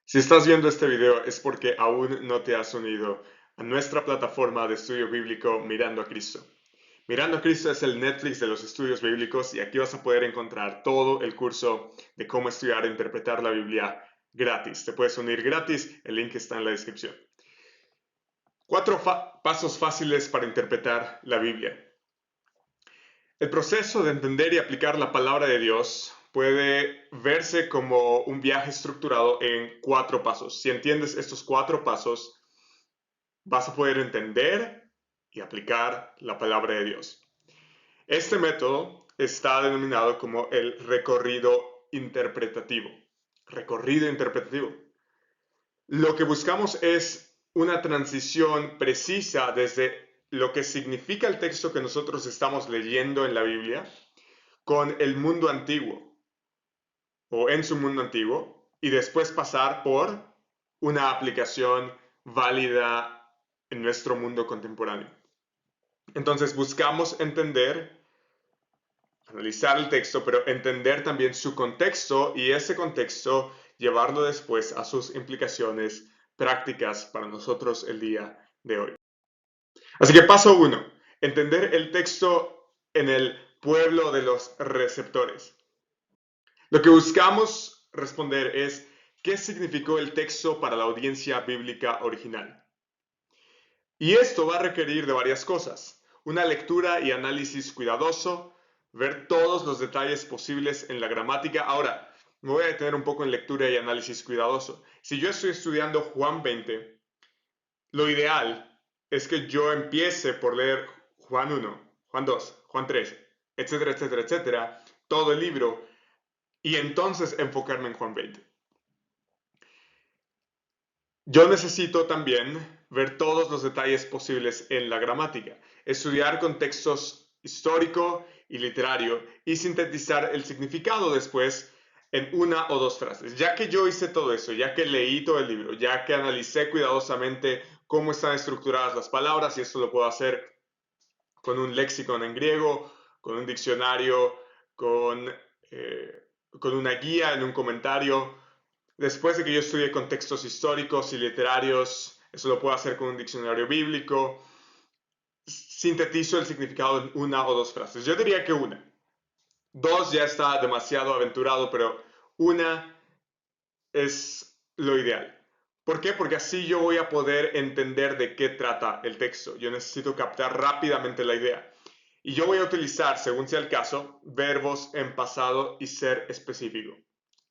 Si estás viendo este video es porque aún no te has unido a nuestra plataforma de estudio bíblico Mirando a Cristo. Mirando a Cristo es el Netflix de los estudios bíblicos y aquí vas a poder encontrar todo el curso de cómo estudiar e interpretar la Biblia gratis. Te puedes unir gratis, el link está en la descripción. 4 pasos fáciles para interpretar la Biblia. El proceso de entender y aplicar la palabra de Dios puede verse como un viaje estructurado en 4 pasos. Si entiendes estos 4 pasos, vas a poder entender y aplicar la palabra de Dios. Este método está denominado como el recorrido interpretativo. Recorrido interpretativo. Lo que buscamos es una transición precisa desde lo que significa el texto que nosotros estamos leyendo en la Biblia con el mundo antiguo o en su mundo antiguo y después pasar por una aplicación válida en nuestro mundo contemporáneo. Entonces buscamos entender, analizar el texto, pero entender también su contexto y ese contexto llevarlo después a sus implicaciones prácticas para nosotros el día de hoy. Así que paso 1, entender el texto en el pueblo de los receptores. Lo que buscamos responder es ¿qué significó el texto para la audiencia bíblica original? Y esto va a requerir de varias cosas. Una lectura y análisis cuidadoso, ver todos los detalles posibles en la gramática. Ahora, me voy a detener un poco en lectura y análisis cuidadoso. Si yo estoy estudiando Juan 20, lo ideal es que yo empiece por leer Juan 1, Juan 2, Juan 3, etcétera, etcétera, etcétera, todo el libro, y entonces enfocarme en Juan 20. Yo necesito también ver todos los detalles posibles en la gramática, estudiar contextos histórico y literario y sintetizar el significado después en 1 o 2 frases. Ya que yo hice todo eso, ya que leí todo el libro, ya que analicé cuidadosamente cómo están estructuradas las palabras, y esto lo puedo hacer con un léxico en griego, con un diccionario, con, con una guía en un comentario. Después de que yo estudie contextos históricos y literarios, eso lo puedo hacer con un diccionario bíblico, sintetizo el significado en 1 o 2 frases. Yo diría que 1. 2 ya está demasiado aventurado, pero 1 es lo ideal. ¿Por qué? Porque así yo voy a poder entender de qué trata el texto. Yo necesito captar rápidamente la idea. Y yo voy a utilizar, según sea el caso, verbos en pasado y ser específico.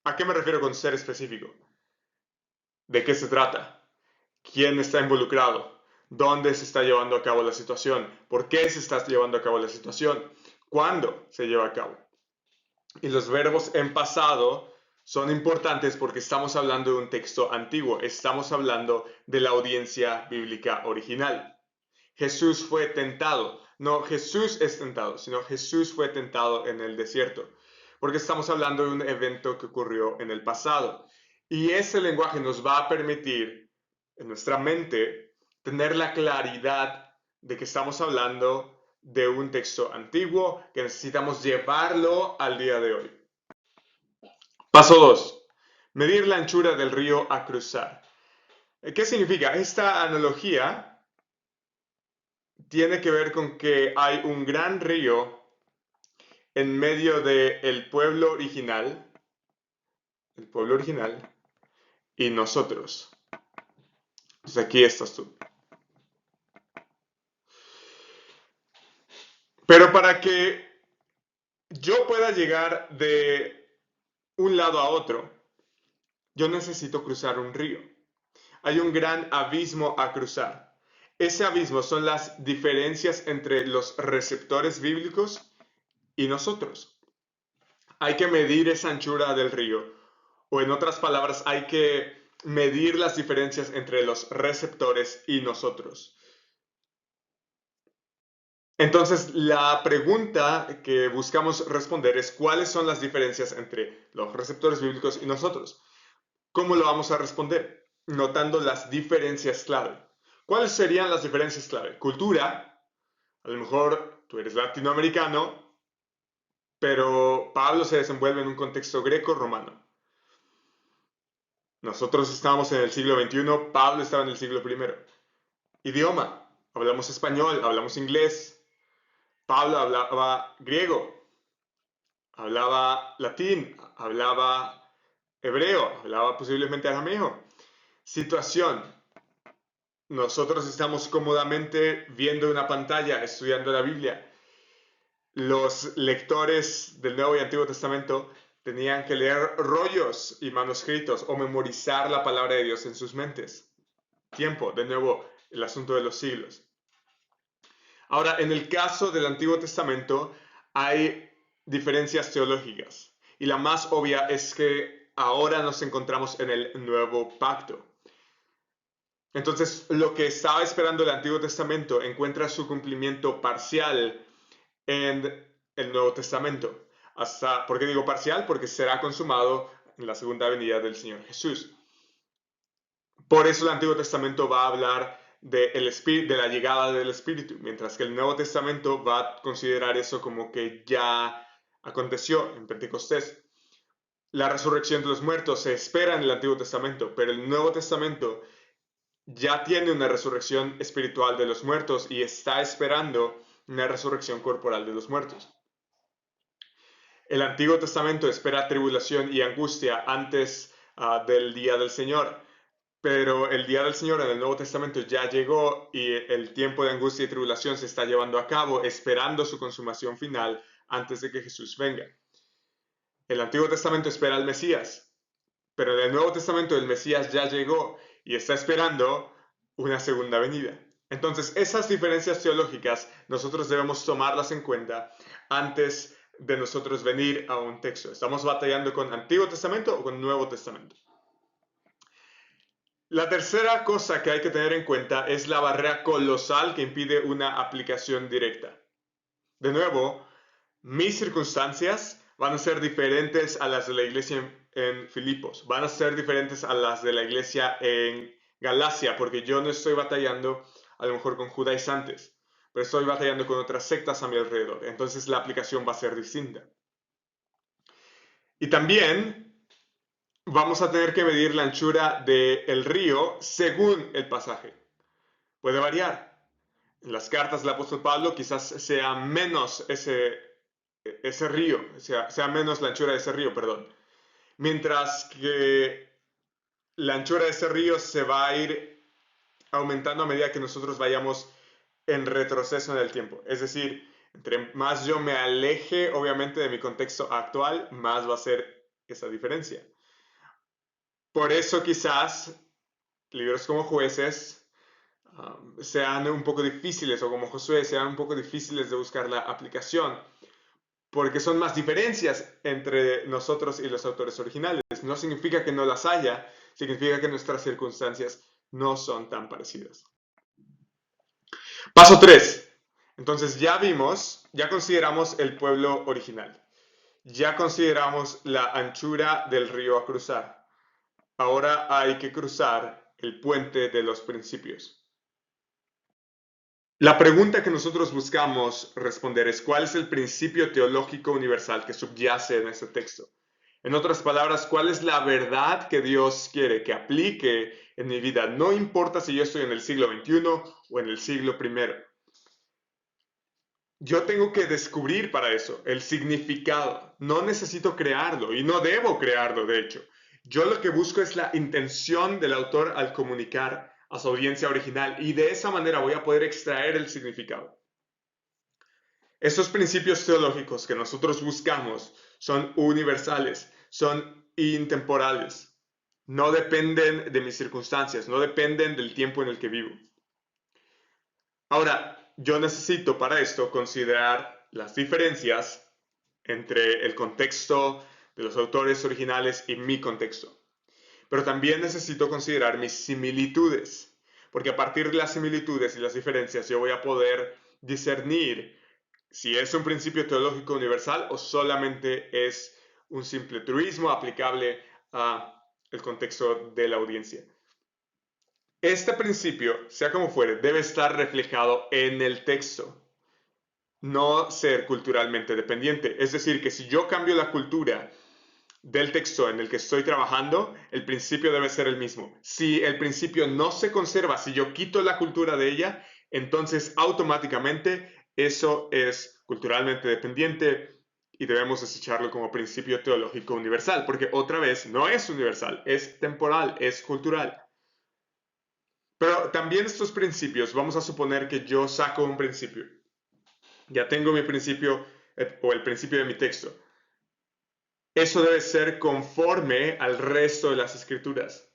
¿A qué me refiero con ser específico? ¿De qué se trata? ¿Quién está involucrado? ¿Dónde se está llevando a cabo la situación? ¿Por qué se está llevando a cabo la situación? ¿Cuándo se lleva a cabo? Y los verbos en pasado son importantes porque estamos hablando de un texto antiguo, estamos hablando de la audiencia bíblica original. Jesús fue tentado, no Jesús es tentado, sino Jesús fue tentado en el desierto, porque estamos hablando de un evento que ocurrió en el pasado. Y ese lenguaje nos va a permitir en nuestra mente tener la claridad de que estamos hablando de un texto antiguo que necesitamos llevarlo al día de hoy. Paso 2. Medir la anchura del río a cruzar. ¿Qué significa? Esta analogía tiene que ver con que hay un gran río en medio del pueblo original y nosotros. Entonces aquí estás tú. Pero para que yo pueda llegar de un lado a otro, yo necesito cruzar un río. Hay un gran abismo a cruzar. Ese abismo son las diferencias entre los receptores bíblicos y nosotros. Hay que medir esa anchura del río, o en otras palabras, hay que medir las diferencias entre los receptores y nosotros. Entonces, la pregunta que buscamos responder es ¿cuáles son las diferencias entre los receptores bíblicos y nosotros? ¿Cómo lo vamos a responder? Notando las diferencias clave. ¿Cuáles serían las diferencias clave? Cultura, a lo mejor tú eres latinoamericano, pero Pablo se desenvuelve en un contexto greco-romano. Nosotros estábamos en el siglo XXI, Pablo estaba en el siglo I. Idioma, hablamos español, hablamos inglés. Pablo hablaba griego, hablaba latín, hablaba hebreo, hablaba posiblemente arameo. Situación, nosotros estamos cómodamente viendo una pantalla, estudiando la Biblia. Los lectores del Nuevo y Antiguo Testamento tenían que leer rollos y manuscritos o memorizar la palabra de Dios en sus mentes. Tiempo, de nuevo, el asunto de los siglos. Ahora, en el caso del Antiguo Testamento hay diferencias teológicas y la más obvia es que ahora nos encontramos en el Nuevo Pacto. Entonces, lo que estaba esperando el Antiguo Testamento encuentra su cumplimiento parcial en el Nuevo Testamento. ¿Por qué digo parcial? Porque será consumado en la segunda venida del Señor Jesús. Por eso el Antiguo Testamento va a hablar de la llegada del Espíritu, mientras que el Nuevo Testamento va a considerar eso como que ya aconteció en Pentecostés. La resurrección de los muertos se espera en el Antiguo Testamento, pero el Nuevo Testamento ya tiene una resurrección espiritual de los muertos y está esperando una resurrección corporal de los muertos. El Antiguo Testamento espera tribulación y angustia antes del día del Señor, pero el día del Señor en el Nuevo Testamento ya llegó y el tiempo de angustia y tribulación se está llevando a cabo, esperando su consumación final antes de que Jesús venga. El Antiguo Testamento espera al Mesías, pero en el Nuevo Testamento el Mesías ya llegó y está esperando una segunda venida. Entonces, esas diferencias teológicas nosotros debemos tomarlas en cuenta antes de nosotros venir a un texto. ¿Estamos batallando con Antiguo Testamento o con Nuevo Testamento? La tercera cosa que hay que tener en cuenta es la barrera colosal que impide una aplicación directa. De nuevo, mis circunstancias van a ser diferentes a las de la iglesia en Filipos, van a ser diferentes a las de la iglesia en Galacia, porque yo no estoy batallando a lo mejor con judaizantes, pero estoy batallando con otras sectas a mi alrededor. Entonces la aplicación va a ser distinta. Y también vamos a tener que medir la anchura del río según el pasaje. Puede variar. En las cartas del apóstol Pablo quizás sea menos ese río, sea menos la anchura de ese río, perdón. Mientras que la anchura de ese río se va a ir aumentando a medida que nosotros vayamos en retroceso en el tiempo. Es decir, entre más yo me aleje, obviamente, de mi contexto actual, más va a ser esa diferencia. Por eso quizás libros como Jueces sean un poco difíciles, o como Josué, sean un poco difíciles de buscar la aplicación, porque son más diferencias entre nosotros y los autores originales. No significa que no las haya, significa que nuestras circunstancias no son tan parecidas. Paso 3. Entonces ya consideramos el pueblo original. Ya consideramos la anchura del río a cruzar. Ahora hay que cruzar el puente de los principios. La pregunta que nosotros buscamos responder es: ¿cuál es el principio teológico universal que subyace en este texto? En otras palabras, ¿cuál es la verdad que Dios quiere que aplique en mi vida? No importa si yo estoy en el siglo XXI o en el siglo I. Yo tengo que descubrir para eso el significado. No necesito crearlo y no debo crearlo, de hecho. Yo lo que busco es la intención del autor al comunicar a su audiencia original y de esa manera voy a poder extraer el significado. Estos principios teológicos que nosotros buscamos son universales, son intemporales. No dependen de mis circunstancias, no dependen del tiempo en el que vivo. Ahora, yo necesito para esto considerar las diferencias entre el contexto de los autores originales y mi contexto. Pero también necesito considerar mis similitudes, porque a partir de las similitudes y las diferencias yo voy a poder discernir si es un principio teológico universal o solamente es un simple truismo aplicable al contexto de la audiencia. Este principio, sea como fuere, debe estar reflejado en el texto, no ser culturalmente dependiente. Es decir, que si yo cambio la cultura del texto en el que estoy trabajando, el principio debe ser el mismo. Si el principio no se conserva, si yo quito la cultura de ella, entonces automáticamente eso es culturalmente dependiente y debemos desecharlo como principio teológico universal, porque otra vez no es universal, es temporal, es cultural. Pero también estos principios, vamos a suponer que yo saco un principio. Ya tengo mi principio o el principio de mi texto. Eso debe ser conforme al resto de las escrituras.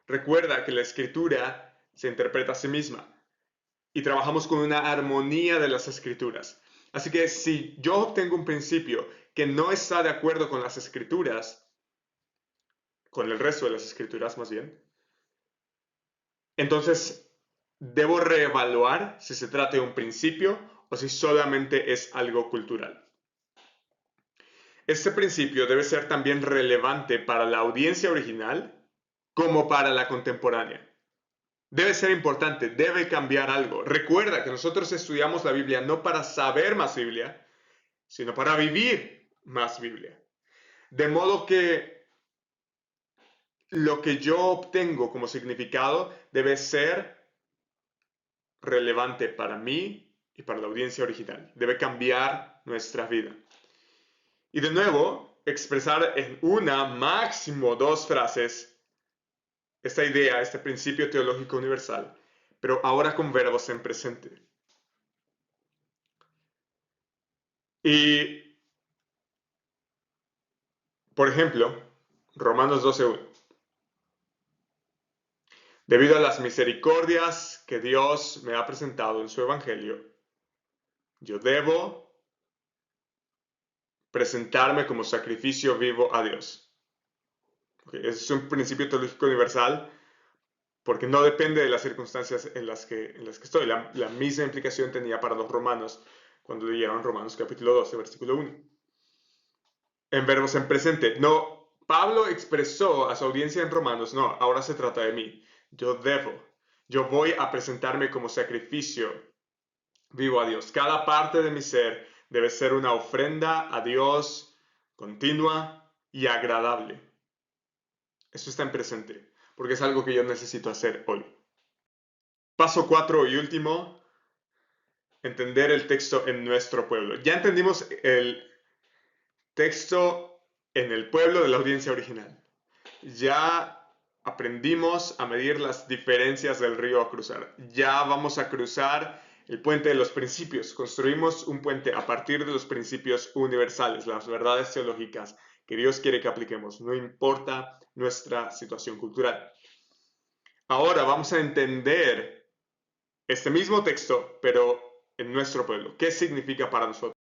Recuerda que la escritura se interpreta a sí misma y trabajamos con una armonía de las escrituras. Así que si yo obtengo un principio que no está de acuerdo con las escrituras, con el resto de las escrituras más bien, entonces debo reevaluar si se trata de un principio o si solamente es algo cultural. Este principio debe ser también relevante para la audiencia original como para la contemporánea. Debe ser importante, debe cambiar algo. Recuerda que nosotros estudiamos la Biblia no para saber más Biblia, sino para vivir más Biblia. De modo que lo que yo obtengo como significado debe ser relevante para mí y para la audiencia original. Debe cambiar nuestra vida. Y de nuevo, expresar en una, máximo dos frases esta idea, este principio teológico universal, pero ahora con verbos en presente. Y, por ejemplo, Romanos 12:1. Debido a las misericordias que Dios me ha presentado en su Evangelio, yo debo presentarme como sacrificio vivo a Dios. Ese es un principio teológico universal porque no depende de las circunstancias en las que estoy. La misma implicación tenía para los romanos cuando leyeron Romanos capítulo 12, versículo 1. En verbos en presente. No, Pablo expresó a su audiencia en Romanos, no, ahora se trata de mí. Yo voy a presentarme como sacrificio vivo a Dios. Cada parte de mi ser debe ser una ofrenda a Dios continua y agradable. Eso está en presente, porque es algo que yo necesito hacer hoy. Paso 4 y último, entender el texto en nuestro pueblo. Ya entendimos el texto en el pueblo de la audiencia original. Ya aprendimos a medir las diferencias del río a cruzar. Ya vamos a cruzar el puente de los principios. Construimos un puente a partir de los principios universales, las verdades teológicas que Dios quiere que apliquemos, no importa nuestra situación cultural. Ahora vamos a entender este mismo texto, pero en nuestro pueblo. ¿Qué significa para nosotros?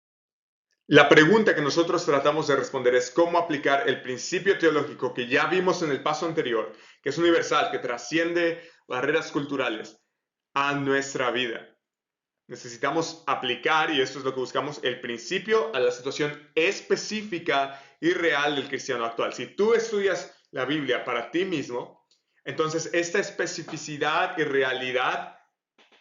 La pregunta que nosotros tratamos de responder es cómo aplicar el principio teológico que ya vimos en el paso anterior, que es universal, que trasciende barreras culturales, a nuestra vida. Necesitamos aplicar, y esto es lo que buscamos, el principio a la situación específica y real del cristiano actual. Si tú estudias la Biblia para ti mismo, entonces esta especificidad y realidad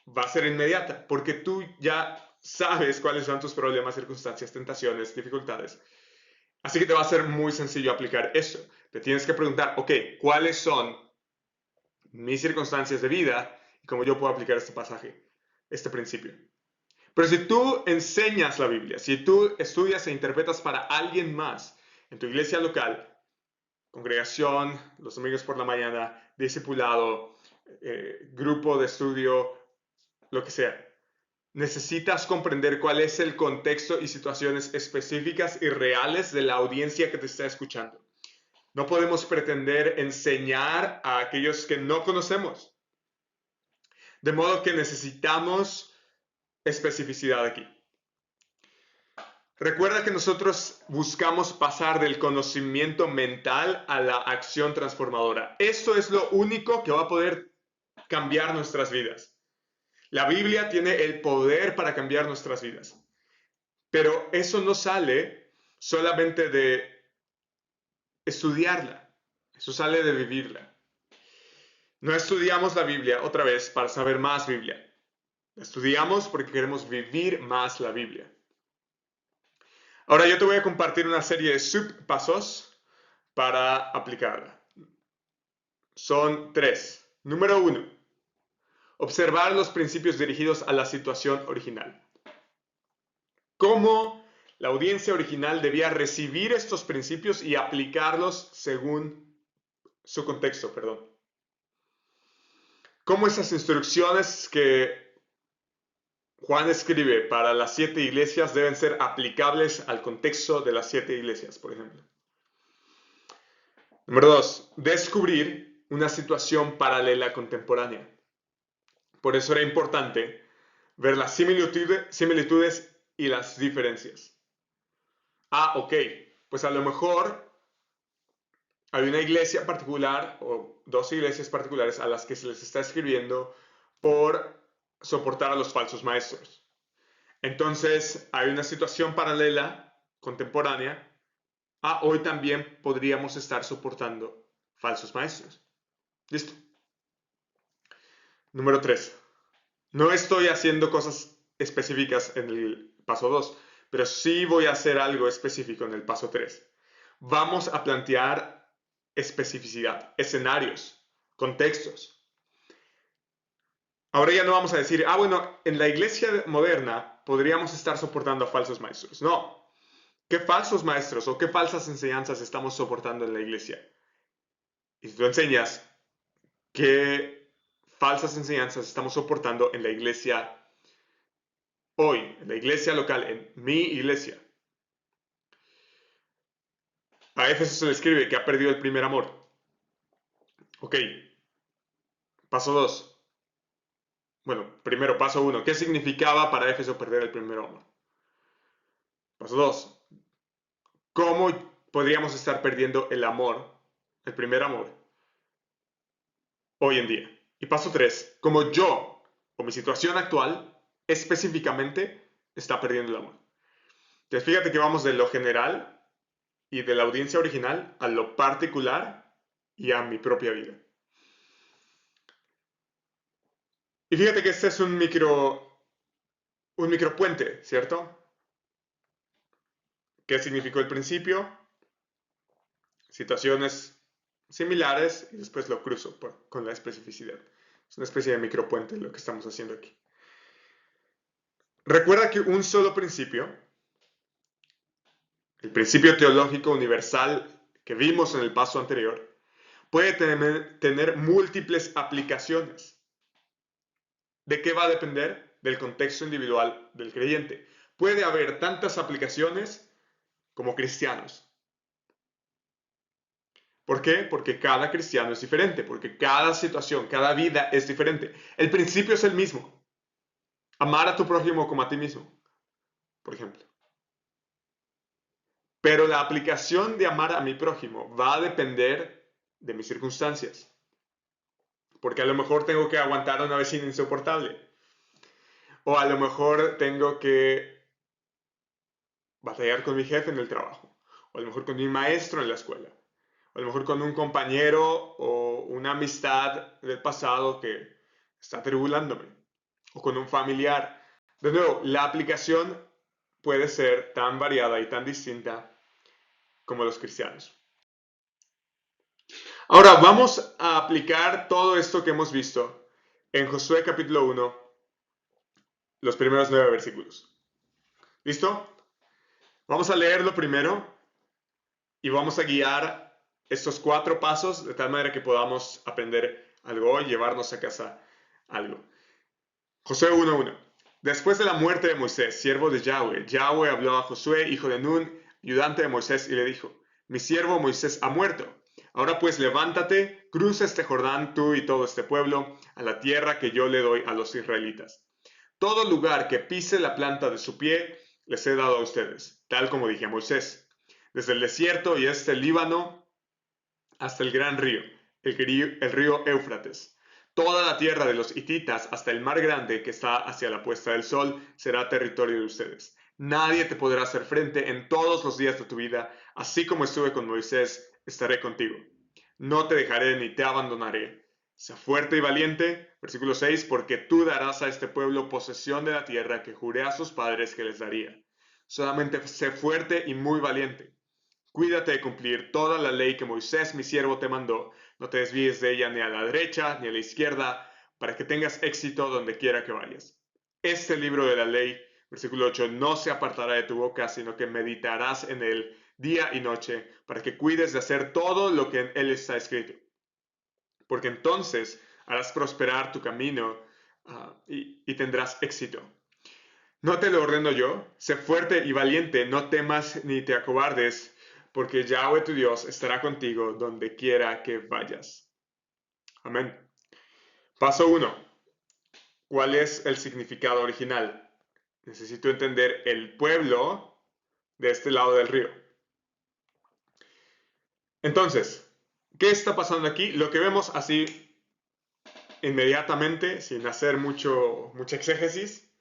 va a ser inmediata, porque tú ya sabes cuáles son tus problemas, circunstancias, tentaciones, dificultades. Así que te va a ser muy sencillo aplicar eso. Te tienes que preguntar, ok, ¿cuáles son mis circunstancias de vida y cómo yo puedo aplicar este pasaje, este principio? Pero si tú enseñas la Biblia, si tú estudias e interpretas para alguien más en tu iglesia local, congregación, los domingos por la mañana, discipulado, grupo de estudio, lo que sea, necesitas comprender cuál es el contexto y situaciones específicas y reales de la audiencia que te está escuchando. No podemos pretender enseñar a aquellos que no conocemos. De modo que necesitamos especificidad aquí. Recuerda que nosotros buscamos pasar del conocimiento mental a la acción transformadora. Esto es lo único que va a poder cambiar nuestras vidas. La Biblia tiene el poder para cambiar nuestras vidas. Pero eso no sale solamente de estudiarla, eso sale de vivirla. No estudiamos la Biblia otra vez para saber más Biblia. La estudiamos porque queremos vivir más la Biblia. Ahora yo te voy a compartir una serie de subpasos para aplicarla. Son 3. Número 1. Observar los principios dirigidos a la situación original. ¿Cómo la audiencia original debía recibir estos principios y aplicarlos según su contexto, ¿Cómo esas instrucciones que Juan escribe para las 7 iglesias deben ser aplicables al contexto de las 7 iglesias, por ejemplo? Número 2. Descubrir una situación paralela contemporánea. Por eso era importante ver las similitudes y las diferencias. Ok, pues a lo mejor hay una iglesia particular o 2 iglesias particulares a las que se les está escribiendo por soportar a los falsos maestros. Entonces hay una situación paralela, contemporánea, hoy también podríamos estar soportando falsos maestros. Listo. Número 3. No estoy haciendo cosas específicas en el paso 2, pero sí voy a hacer algo específico en el paso 3. Vamos a plantear especificidad, escenarios, contextos. Ahora ya no vamos a decir, bueno, en la iglesia moderna podríamos estar soportando a falsos maestros. No. ¿Qué falsos maestros o qué falsas enseñanzas estamos soportando en la iglesia? Y tú enseñas qué falsas enseñanzas estamos soportando en la iglesia hoy, en la iglesia local, en mi iglesia. A Éfeso se le escribe que ha perdido el primer amor. Ok. Paso 2. Bueno, primero, paso 1. ¿Qué significaba para Éfeso perder el primer amor? Paso 2. ¿Cómo podríamos estar perdiendo el amor, el primer amor, hoy en día? Y paso 3. ¿Cómo yo, o mi situación actual, específicamente, está perdiendo el amor? Entonces, fíjate que vamos de lo general y de la audiencia original a lo particular y a mi propia vida. Y fíjate que este es un micropuente, ¿cierto? ¿Qué significó el principio? Situaciones similares y después lo cruzo con la especificidad. Es una especie de micropuente lo que estamos haciendo aquí. Recuerda que un solo principio, el principio teológico universal que vimos en el paso anterior, puede tener múltiples aplicaciones. ¿De qué va a depender? Del contexto individual del creyente. Puede haber tantas aplicaciones como cristianos. ¿Por qué? Porque cada cristiano es diferente, porque cada situación, cada vida es diferente. El principio es el mismo. Amar a tu prójimo como a ti mismo, por ejemplo. Pero la aplicación de amar a mi prójimo va a depender de mis circunstancias. Porque a lo mejor tengo que aguantar a una vecina insoportable. O a lo mejor tengo que batallar con mi jefe en el trabajo. O a lo mejor con mi maestro en la escuela. O a lo mejor con un compañero o una amistad del pasado que está tribulándome. O con un familiar. De nuevo, la aplicación puede ser tan variada y tan distinta como los cristianos. Ahora vamos a aplicar todo esto que hemos visto en Josué capítulo 1, los primeros 9 versículos. ¿Listo? Vamos a leerlo primero y vamos a guiar estos 4 pasos de tal manera que podamos aprender algo y llevarnos a casa algo. Josué 1:1. Después de la muerte de Moisés, siervo de Yahweh, Yahweh habló a Josué, hijo de Nun, ayudante de Moisés, y le dijo: mi siervo Moisés ha muerto. Ahora pues levántate, cruza este Jordán tú y todo este pueblo a la tierra que yo le doy a los israelitas. Todo lugar que pise la planta de su pie les he dado a ustedes, tal como dije a Moisés, desde el desierto y el Líbano hasta el gran río, el río Éufrates. Toda la tierra de los hititas hasta el mar grande que está hacia la puesta del sol será territorio de ustedes. Nadie te podrá hacer frente en todos los días de tu vida, así como estuve con Moisés, estaré contigo. No te dejaré ni te abandonaré. Sé fuerte y valiente, versículo 6, porque tú darás a este pueblo posesión de la tierra que juré a sus padres que les daría. Solamente sé fuerte y muy valiente. Cuídate de cumplir toda la ley que Moisés, mi siervo, te mandó. No te desvíes de ella ni a la derecha ni a la izquierda, para que tengas éxito donde quiera que vayas. Este libro de la ley, versículo 8, no se apartará de tu boca, sino que meditarás en él día y noche, para que cuides de hacer todo lo que en él está escrito. Porque entonces harás prosperar tu camino y tendrás éxito. No te lo ordeno yo, sé fuerte y valiente, no temas ni te acobardes, porque Yahweh tu Dios estará contigo donde quiera que vayas. Amén. Paso 1. ¿Cuál es el significado original? Necesito entender el pueblo de este lado del río. Entonces, ¿qué está pasando aquí? Lo que vemos así inmediatamente, sin hacer mucha exégesis,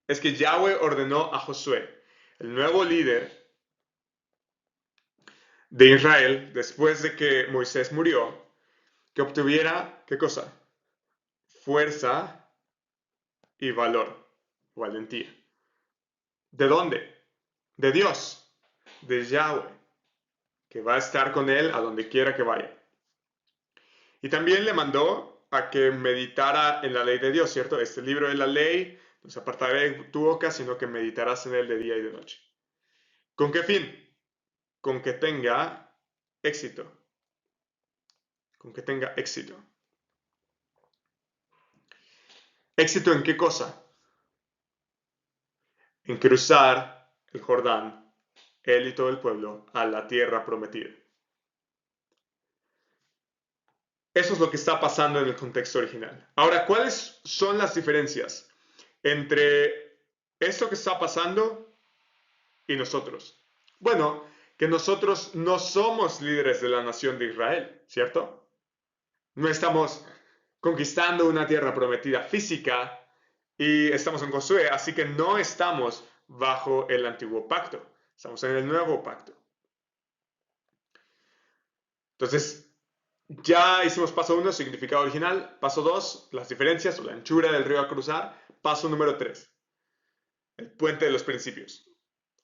es que Yahweh ordenó a Josué, el nuevo líder de Israel, después de que Moisés murió, que obtuviera, ¿qué cosa? Fuerza y valor, valentía. ¿De dónde? De Dios, de Yahweh, que va a estar con él a donde quiera que vaya. Y también le mandó a que meditara en la ley de Dios, ¿cierto? Este libro de la ley, no se apartará de tu boca, sino que meditarás en él de día y de noche. ¿Con qué fin? Con que tenga éxito. Con que tenga éxito. ¿Éxito en qué cosa? En cruzar el Jordán, él y todo el pueblo, a la tierra prometida. Eso es lo que está pasando en el contexto original. Ahora, ¿cuáles son las diferencias entre esto que está pasando y nosotros? Bueno, que nosotros no somos líderes de la nación de Israel, ¿cierto? No estamos conquistando una tierra prometida física y estamos en Josué, así que no estamos bajo el antiguo pacto, estamos en el nuevo pacto. Entonces, ya hicimos paso 1, significado original. Paso 2, las diferencias o la anchura del río a cruzar. Paso número 3, el puente de los principios.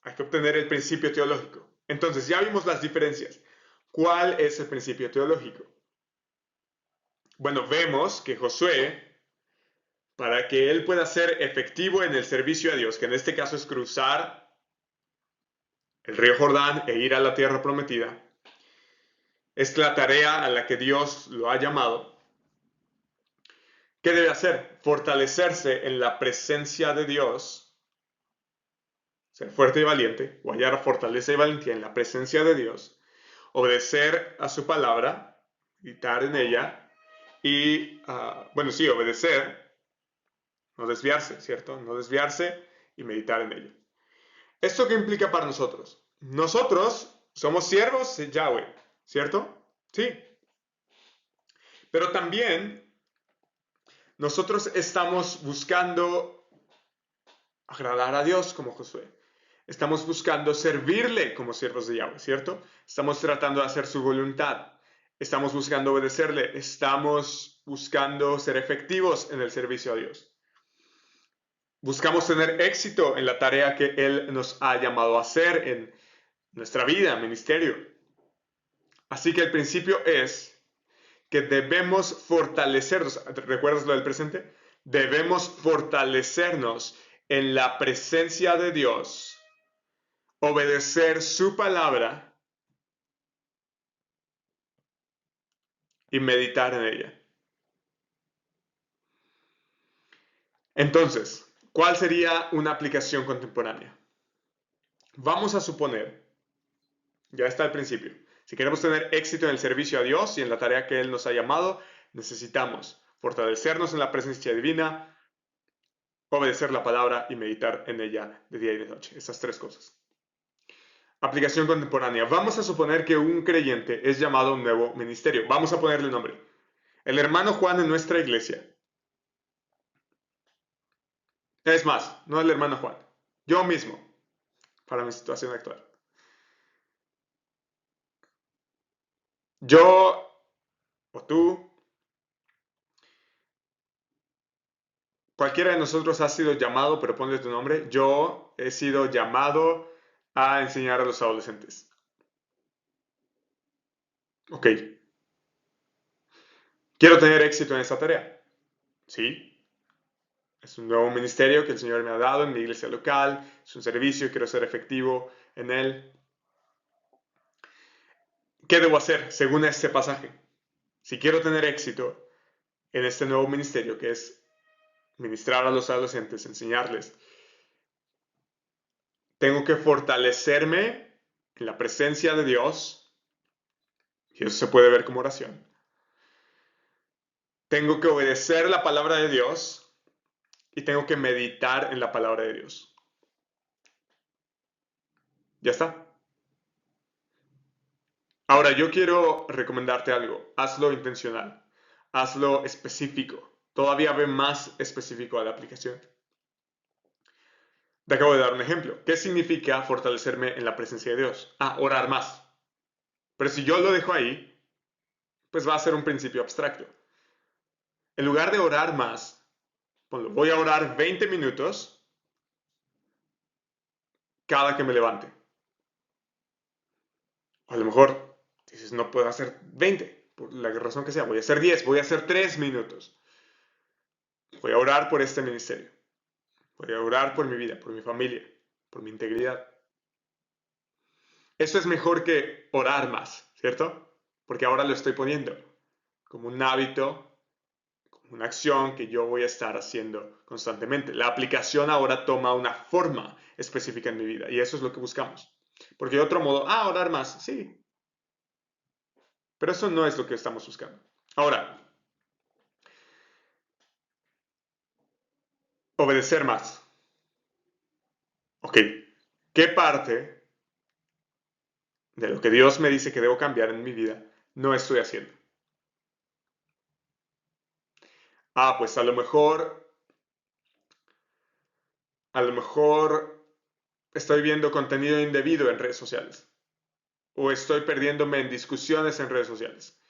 Hay que obtener el principio teológico. Entonces, ya vimos las diferencias. ¿Cuál es el principio teológico? Bueno, vemos que Josué, para que él pueda ser efectivo en el servicio a Dios, que en este caso es cruzar el río Jordán e ir a la tierra prometida, es la tarea a la que Dios lo ha llamado. ¿Qué debe hacer? Fortalecerse en la presencia de Dios, ser fuerte y valiente, o hallar fortaleza y valentía en la presencia de Dios, obedecer a su palabra, meditar en ella, y, obedecer, no desviarse, ¿cierto? No desviarse y meditar en ella. ¿Esto qué implica para nosotros? Nosotros somos siervos de Yahweh, ¿cierto? Sí. Pero también nosotros estamos buscando agradar a Dios como Josué. Estamos buscando servirle como siervos de Yahweh, ¿cierto? Estamos tratando de hacer su voluntad. Estamos buscando obedecerle. Estamos buscando ser efectivos en el servicio a Dios. Buscamos tener éxito en la tarea que Él nos ha llamado a hacer en nuestra vida, ministerio. Así que el principio es que debemos fortalecernos. ¿Recuerdas lo del presente? Debemos fortalecernos en la presencia de Dios, obedecer su palabra y meditar en ella. Entonces, ¿cuál sería una aplicación contemporánea? Vamos a suponer, ya está al principio, si queremos tener éxito en el servicio a Dios y en la tarea que Él nos ha llamado, necesitamos fortalecernos en la presencia divina, obedecer la palabra y meditar en ella de día y de noche. Esas tres cosas. Aplicación contemporánea. Vamos a suponer que un creyente es llamado a un nuevo ministerio. Vamos a ponerle nombre. El hermano Juan en nuestra iglesia. Es más, no el hermano Juan. Yo mismo, para mi situación actual. Yo o tú, cualquiera de nosotros ha sido llamado, pero ponle tu nombre. Yo he sido llamado a enseñar a los adolescentes. Ok. Quiero tener éxito en esta tarea. Sí. Es un nuevo ministerio que el Señor me ha dado en mi iglesia local. Es un servicio, quiero ser efectivo en él. ¿Qué debo hacer según este pasaje? Si quiero tener éxito en este nuevo ministerio, que es ministrar a los adolescentes, enseñarles, tengo que fortalecerme en la presencia de Dios, y eso se puede ver como oración. Tengo que obedecer la palabra de Dios y tengo que meditar en la palabra de Dios. Ya está. Ahora, yo quiero recomendarte algo. Hazlo intencional. Hazlo específico. Todavía ve más específico a la aplicación. Te acabo de dar un ejemplo. ¿Qué significa fortalecerme en la presencia de Dios? Orar más. Pero si yo lo dejo ahí, pues va a ser un principio abstracto. En lugar de orar más, voy a orar 20 minutos cada que me levante. A lo mejor dices, no puedo hacer 20, por la razón que sea. Voy a hacer 10, voy a hacer 3 minutos. Voy a orar por este ministerio. Voy a orar por mi vida, por mi familia, por mi integridad. Eso es mejor que orar más, ¿cierto? Porque ahora lo estoy poniendo como un hábito, como una acción que yo voy a estar haciendo constantemente. La aplicación ahora toma una forma específica en mi vida y eso es lo que buscamos. Porque de otro modo, orar más, sí. Pero eso no es lo que estamos buscando. Ahora, obedecer más. Ok, ¿qué parte de lo que Dios me dice que debo cambiar en mi vida no estoy haciendo? Pues a lo mejor estoy viendo contenido indebido en redes sociales. O estoy perdiéndome en discusiones en redes sociales.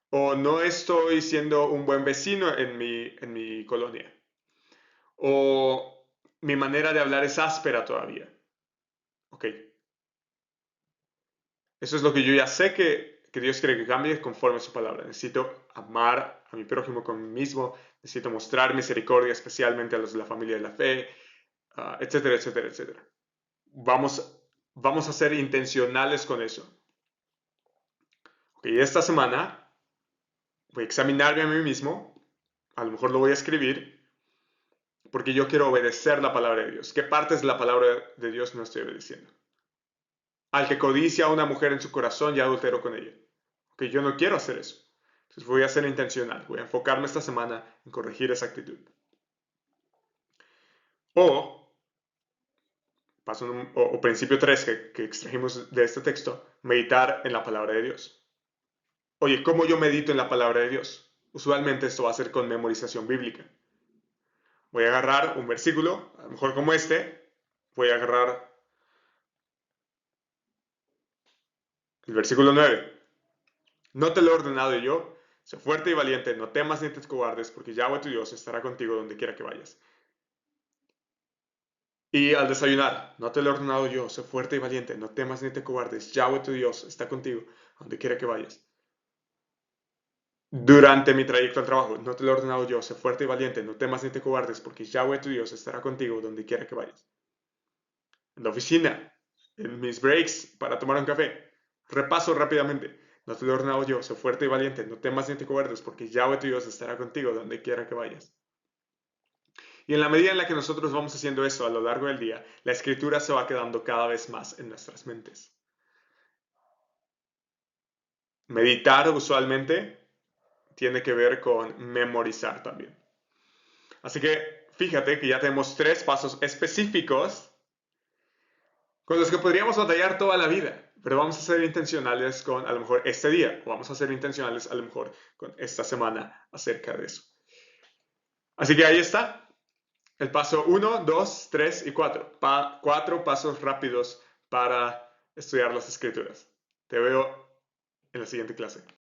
O no estoy siendo un buen vecino en mi colonia. O mi manera de hablar es áspera todavía. Ok. Eso es lo que yo ya sé que Dios quiere que cambie conforme a su palabra. Necesito amar a mi prójimo como a mí mismo. Necesito mostrar misericordia especialmente a los de la familia de la fe, etcétera, etcétera, etcétera. Vamos a ser intencionales con eso. Okay, esta semana voy a examinarme a mí mismo. A lo mejor lo voy a escribir porque yo quiero obedecer la palabra de Dios. ¿Qué partes de la palabra de Dios no estoy obedeciendo? Al que codicia a una mujer en su corazón ya adulteró con ella. Que yo no quiero hacer eso. Entonces voy a ser intencional. Voy a enfocarme esta semana en corregir esa actitud. O, o principio 3 que extrajimos de este texto, meditar en la palabra de Dios. Oye, ¿cómo yo medito en la palabra de Dios? Usualmente esto va a ser con memorización bíblica. Voy a agarrar un versículo, a lo mejor como este, voy a agarrar el versículo 9. No te lo he ordenado yo, sé fuerte y valiente, no temas ni te cobardes, porque Yahweh tu Dios estará contigo donde quiera que vayas. Y al desayunar, no te lo he ordenado yo, sé fuerte y valiente, no temas ni te cobardes, Yahweh tu Dios está contigo donde quiera que vayas. Durante mi trayecto al trabajo, no te lo he ordenado yo, sé fuerte y valiente, no temas ni te cobardes, porque Yahweh tu Dios estará contigo donde quiera que vayas. En la oficina, en mis breaks para tomar un café, repaso rápidamente. No te lo he ordenado yo, sé fuerte y valiente, no temas ni te cobardes, porque Yahweh tu Dios estará contigo donde quiera que vayas. Y en la medida en la que nosotros vamos haciendo eso a lo largo del día, la escritura se va quedando cada vez más en nuestras mentes. Meditar usualmente tiene que ver con memorizar también. Así que fíjate que ya tenemos 3 pasos específicos con los que podríamos batallar toda la vida, pero vamos a ser intencionales con a lo mejor este día, o vamos a ser intencionales a lo mejor con esta semana acerca de eso. Así que ahí está, el paso 1, 2, 3 y 4. 4 pasos rápidos para estudiar las escrituras. Te veo en la siguiente clase.